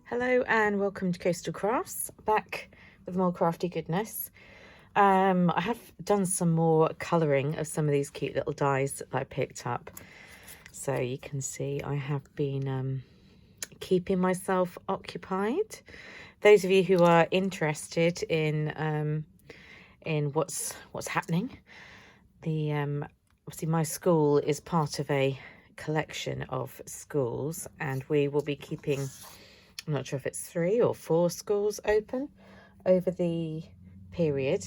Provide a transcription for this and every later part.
Hello and welcome to Coastal Crafts, back with more crafty goodness. I have done some more colouring of some of these cute little dies that I picked up. So you can see I have been keeping myself occupied. Those of you who are interested in what's happening, obviously my school is part of a collection of schools, and we will be keeping, I'm not sure if it's 3 or 4 schools open over the period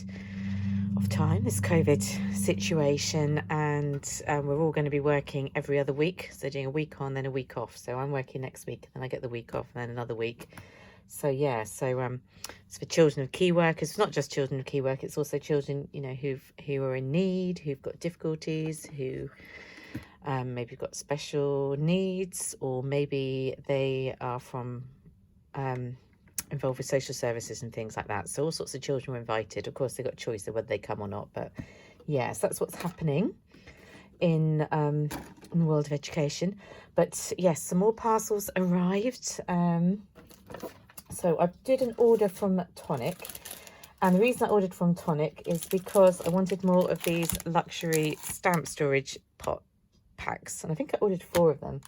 of time, this COVID situation, and we're all going to be working every other week, so doing a week on then a week off. So I'm working next week, and then I get the week off and then another week. So yeah, it's for children of key workers. It's not just children of key work, it's also children, you know, who are in need, who've got difficulties, who maybe got special needs, or maybe they are from involved with social services and things like that. So all sorts of children were invited. Of course, they got a choice of whether they come or not, but yes, that's what's happening in the world of education. But yes, some more parcels arrived. So I did an order from Tonic, and the reason I ordered from Tonic is because I wanted more of these luxury stamp storage pot packs, and I think I ordered 4 of them.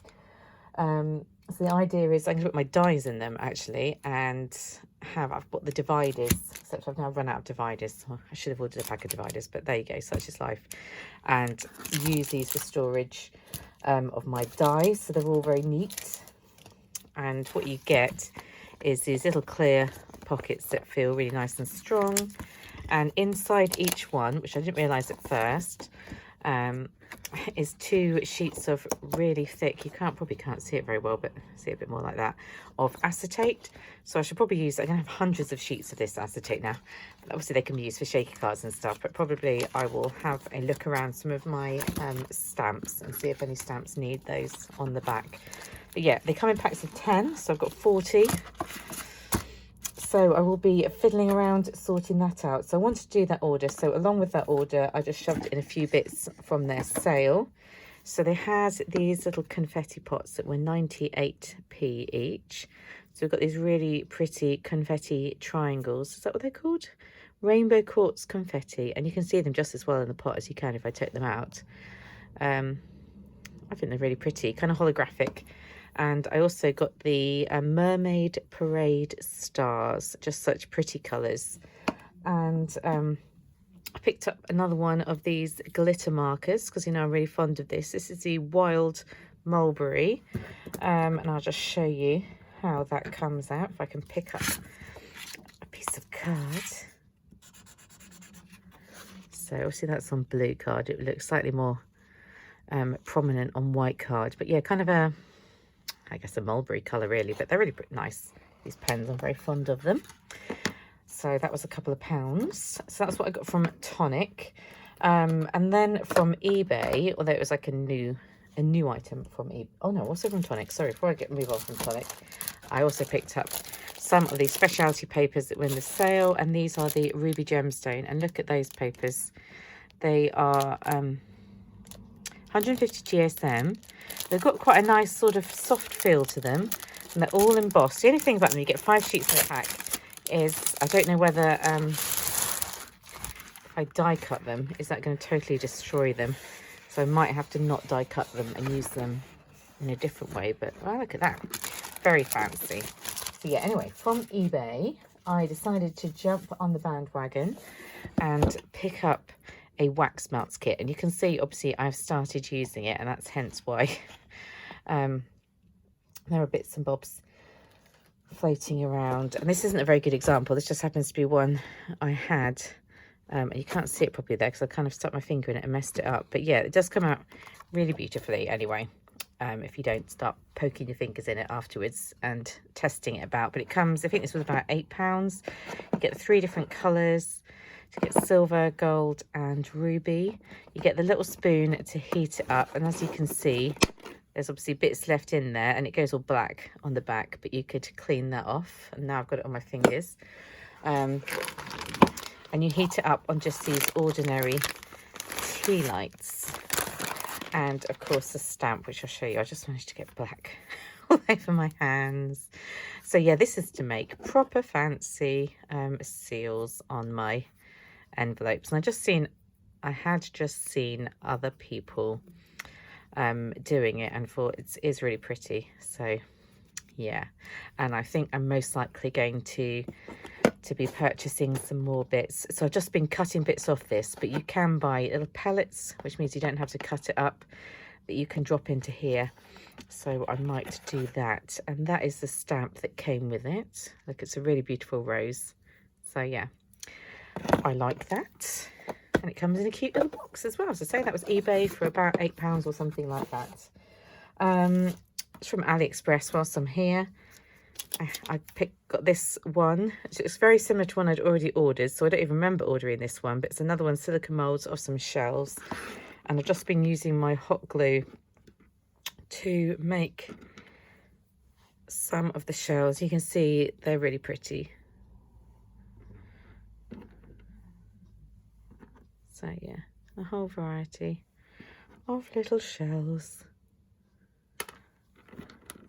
So the idea is I'm going to put my dies in them actually, and I've got the dividers, except I've now run out of dividers. So I should have ordered a pack of dividers, but there you go, such is life. And use these for storage of my dies, so they're all very neat. And what you get is these little clear pockets that feel really nice and strong, and inside each one, which I didn't realise at first, is 2 sheets of really thick, you probably can't see it very well, but see it a bit more like that, of acetate. So I should probably use, I'm going to have hundreds of sheets of this acetate now. Obviously they can be used for shaky cards and stuff, but probably I will have a look around some of my stamps and see if any stamps need those on the back. But yeah, they come in packs of 10, so I've got 40. So I will be fiddling around sorting that out. So I wanted to do that order. So along with that order, I just shoved in a few bits from their sale. So they had these little confetti pots that were 98p each. So we've got these really pretty confetti triangles. Is that what they're called? Rainbow quartz confetti. And you can see them just as well in the pot as you can if I take them out. I think they're really pretty, kind of holographic. And I also got the Mermaid Parade stars, just such pretty colours. And I picked up another one of these glitter markers, because, you know, I'm really fond of this. This is the Wild Mulberry. And I'll just show you how that comes out. If I can pick up a piece of card. So obviously that's on blue card. It looks slightly more prominent on white card. But yeah, kind of a, I guess, a mulberry colour really, but they're really nice, these pens. I'm very fond of them. So that was a couple of pounds. So that's what I got from Tonic. And then from eBay, although it was like a new item from eBay. Oh no, also from Tonic. Sorry, before I move on from Tonic, I also picked up some of these specialty papers that were in the sale, and these are the Ruby Gemstone. And look at those papers. They are 150 GSM. They've got quite a nice sort of soft feel to them, and they're all embossed. The only thing about them, you get 5 sheets in a pack, is I don't know whether if I die cut them, is that going to totally destroy them? So I might have to not die cut them and use them in a different way. But well, look at that, very fancy. So yeah, anyway, from eBay, I decided to jump on the bandwagon and pick up a wax melts kit, and you can see obviously I've started using it, and that's hence why there are bits and bobs floating around. And this isn't a very good example, this just happens to be one I had, and you can't see it properly there because I kind of stuck my finger in it and messed it up. But yeah, it does come out really beautifully anyway, if you don't start poking your fingers in it afterwards and testing it about. But it comes, I think this was about £8. You get 3 different colours. You get silver, gold and ruby. You get the little spoon to heat it up, and as you can see, there's obviously bits left in there, and it goes all black on the back, but you could clean that off. And now I've got it on my fingers. And you heat it up on just these ordinary tea lights. And of course the stamp, which I'll show you. I just managed to get black all over my hands. So yeah, this is to make proper fancy seals on my envelopes. And I had just seen other people doing it and thought it is really pretty. So yeah, and I think I'm most likely going to be purchasing some more bits. So I've just been cutting bits off this, but you can buy little pellets, which means you don't have to cut it up, that you can drop into here. So I might do that. And that is the stamp that came with it. Look, it's a really beautiful rose. So yeah, I like that. And it comes in a cute little box as well. So say that was eBay for about £8 or something like that. It's from AliExpress whilst I'm here. I got this one. It's very similar to one I'd already ordered, so I don't even remember ordering this one, but it's another one, silicone moulds of some shells. And I've just been using my hot glue to make some of the shells. You can see they're really pretty. So yeah, a whole variety of little shells.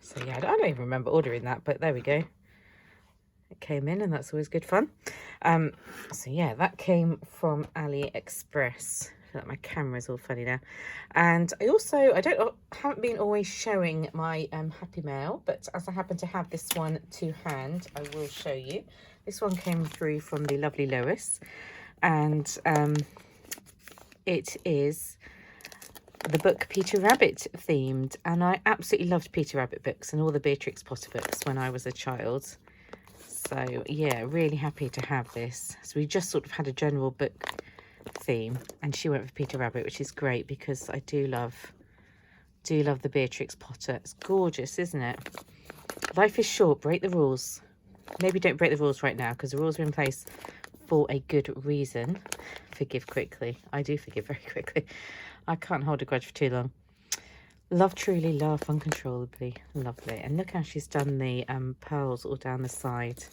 So yeah, I don't even remember ordering that, but there we go. It came in, and that's always good fun. So yeah, that came from AliExpress. I feel like my camera's all funny now. And I haven't been always showing my Happymail, but as I happen to have this one to hand, I will show you. This one came through from the lovely Lois, and it is the book Peter Rabbit themed, and I absolutely loved Peter Rabbit books and all the Beatrix Potter books when I was a child. So yeah, really happy to have this. So we just sort of had a general book theme, and she went for Peter Rabbit, which is great because I do love the Beatrix Potter. It's gorgeous, isn't it? Life is short, break the rules. Maybe don't break the rules right now, because the rules are in place for a good reason. Forgive quickly. I do forgive very quickly. I can't hold a grudge for too long. Love truly, laugh uncontrollably. Lovely. And look how she's done the pearls all down the side.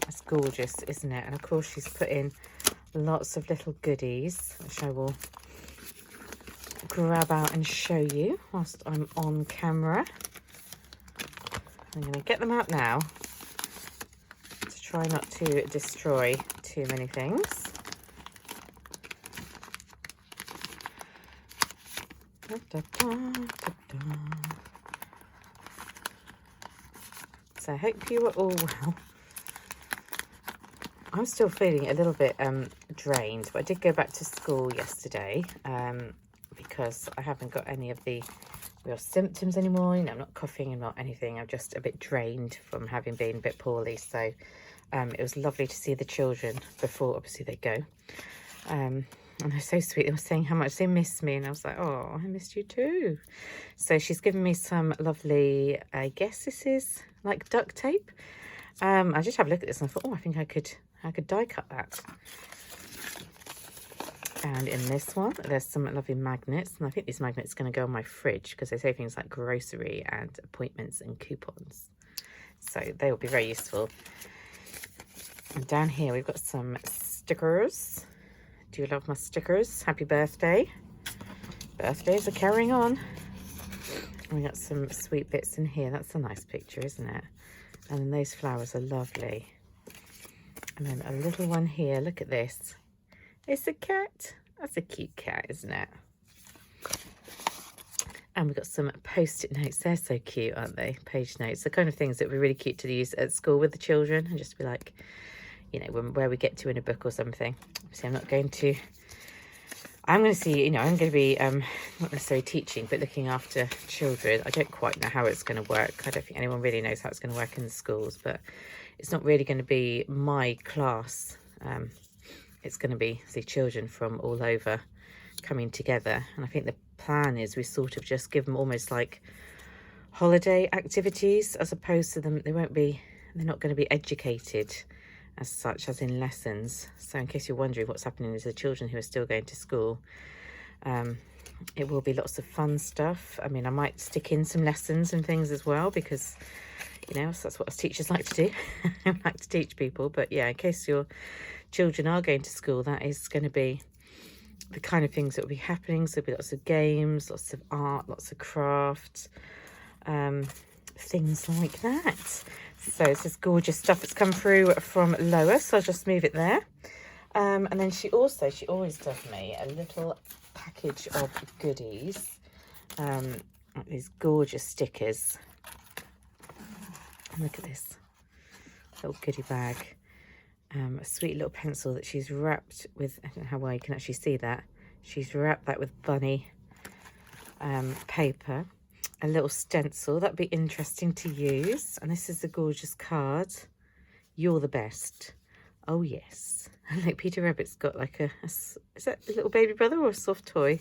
That's gorgeous, isn't it? And of course she's put in lots of little goodies, which I will grab out and show you whilst I'm on camera. I'm going to get them out now to try not to destroy too many things. Da, da, da, da, da. So I hope you are all well. I'm still feeling a little bit drained, but I did go back to school yesterday because I haven't got any of the real symptoms anymore. You know, I'm not coughing and not anything. I'm just a bit drained from having been a bit poorly. So it was lovely to see the children before obviously they go. And they're so sweet. They were saying how much they miss me, and I was like, oh, I missed you too. So she's given me some lovely, I guess this is like duct tape. I just have a look at this and I thought, oh, I think I could die cut that. And in this one, there's some lovely magnets, and I think these magnets are going to go on my fridge because they say things like grocery and appointments and coupons. So they will be very useful. And down here we've got some stickers. Do you love my stickers? Happy birthday. Birthdays are carrying on. And we got some sweet bits in here. That's a nice picture, isn't it? And then those flowers are lovely. And then a little one here. Look at this. It's a cat. That's a cute cat, isn't it? And we've got some post-it notes. They're so cute, aren't they? Page notes. The kind of things that would be really cute to use at school with the children. And just be like, you know, where we get to in a book or something. So I'm going to see, you know, I'm going to be not necessarily teaching, but looking after children. I don't quite know how it's going to work. I don't think anyone really knows how it's going to work in the schools, but it's not really going to be my class. It's going to be the children from all over coming together. And I think the plan is we sort of just give them almost like holiday activities, as opposed to them, they're not going to be educated as such as in lessons. So in case you're wondering what's happening is the children who are still going to school, it will be lots of fun stuff. I mean, I might stick in some lessons and things as well, because you know, that's what us teachers like to do. I like to teach people. But yeah, in case your children are going to school, that is going to be the kind of things that will be happening. So there'll be lots of games, lots of art, lots of crafts. things like that. So it's this gorgeous stuff that's come through from Lois, so I'll just move it there. And then she always does me a little package of goodies, like these gorgeous stickers. Look at this little goodie bag. A sweet little pencil that she's wrapped with, I don't know how well you can actually see that. She's wrapped that with bunny paper. A little stencil, that'd be interesting to use. And this is a gorgeous card. You're the best. Oh yes. And like Peter Rabbit's got like is that a little baby brother or a soft toy?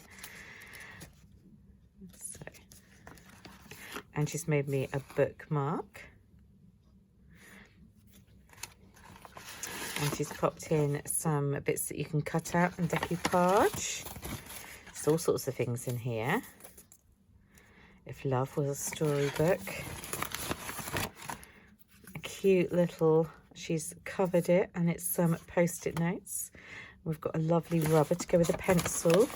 So, and she's made me a bookmark. And she's popped in some bits that you can cut out and decoupage. There's all sorts of things in here. If Love was a storybook. A cute little, she's covered it, and it's some post-it notes. We've got a lovely rubber to go with a pencil.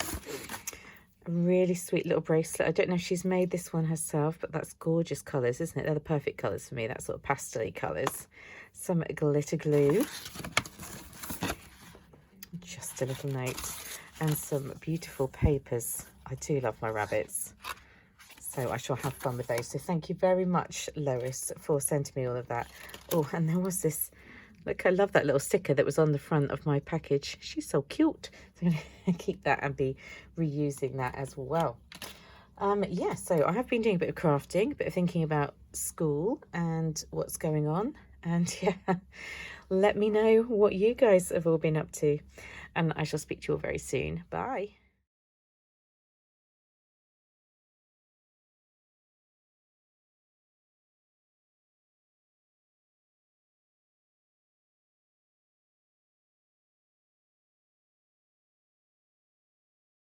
A really sweet little bracelet. I don't know if she's made this one herself, but that's gorgeous colours, isn't it? They're the perfect colours for me, that sort of pastel-y colours. Some glitter glue. Just a little note. And some beautiful papers. I do love my rabbits. So I shall have fun with those. So thank you very much, Lois, for sending me all of that. Oh, and there was this, look, I love that little sticker that was on the front of my package. She's so cute. So I'm going to keep that and be reusing that as well. Yeah, so I have been doing a bit of crafting, a bit of thinking about school and what's going on. And yeah, let me know what you guys have all been up to. And I shall speak to you all very soon. Bye.